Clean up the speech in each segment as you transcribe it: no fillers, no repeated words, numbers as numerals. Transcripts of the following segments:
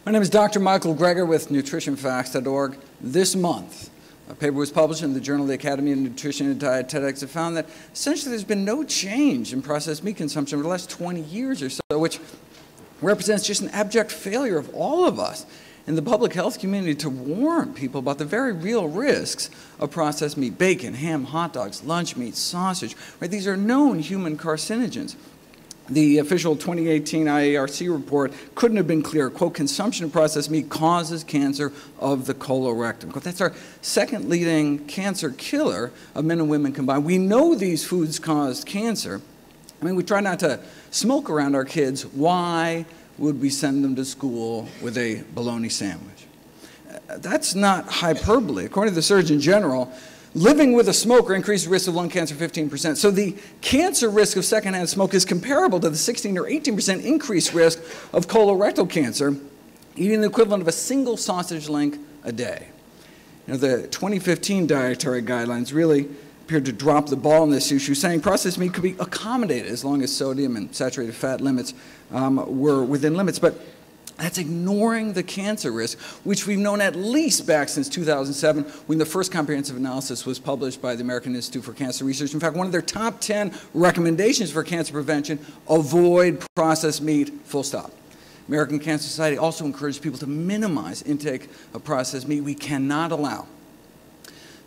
My name is Dr. Michael Greger with nutritionfacts.org. This month, a paper was published in the Journal of the Academy of Nutrition and Dietetics that found that essentially there's been no change in processed meat consumption over the last 20 years or so, which represents just an abject failure of all of us in the public health community to warn people about the very real risks of processed meat. Bacon, ham, hot dogs, lunch meat, sausage, right? These are known human carcinogens. The official 2018 IARC report couldn't have been clearer. Quote, consumption of processed meat causes cancer of the colorectal. Quote, that's our second leading cancer killer of men and women combined. We know these foods cause cancer. I mean, we try not to smoke around our kids. Why would we send them to school with a bologna sandwich? That's not hyperbole. According to the Surgeon General, living with a smoker increases the risk of lung cancer 15%. So the cancer risk of secondhand smoke is comparable to the 16 or 18% increased risk of colorectal cancer, eating the equivalent of a single sausage link a day. You know, the 2015 dietary guidelines really appeared to drop the ball on this issue, saying processed meat could be accommodated as long as sodium and saturated fat limits were within limits. But that's ignoring the cancer risk, which we've known at least back since 2007, when the first comprehensive analysis was published by the American Institute for Cancer Research. In fact, one of their top 10 recommendations for cancer prevention: avoid processed meat, full stop. American Cancer Society also encouraged people to minimize intake of processed meat. We cannot allow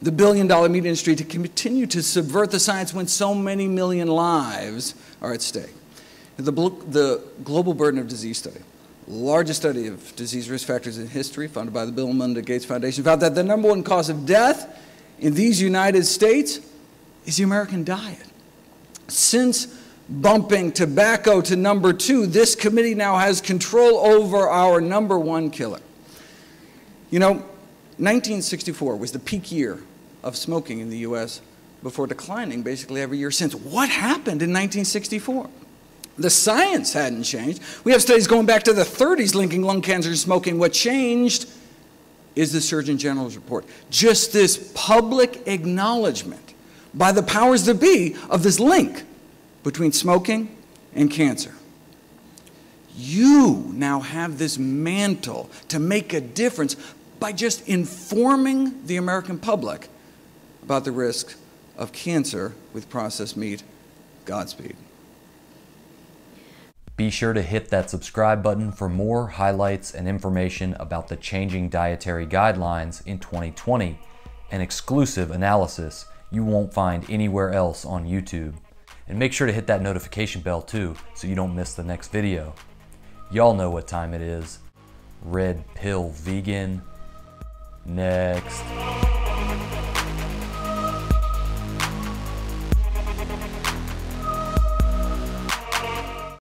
the billion-dollar meat industry to continue to subvert the science when so many million lives are at stake. The Global Burden of Disease Study, largest study of disease risk factors in history, funded by the Bill and Melinda Gates Foundation, found that the number one cause of death in these United States is the American diet. Since bumping tobacco to number 2, this committee now has control over our number 1 killer. You know, 1964 was the peak year of smoking in the U.S. before declining basically every year since. What happened in 1964? The science hadn't changed. We have studies going back to the 30s linking lung cancer to smoking. What changed is the Surgeon General's report. Just this public acknowledgement by the powers that be of this link between smoking and cancer. You now have this mantle to make a difference by just informing the American public about the risks of cancer with processed meat. Godspeed. Be sure to hit that subscribe button for more highlights and information about the changing dietary guidelines in 2020, and exclusive analysis you won't find anywhere else on YouTube. And make sure to hit that notification bell too, so you don't miss the next video. Y'all know what time it is. Red Pill Vegan. Next.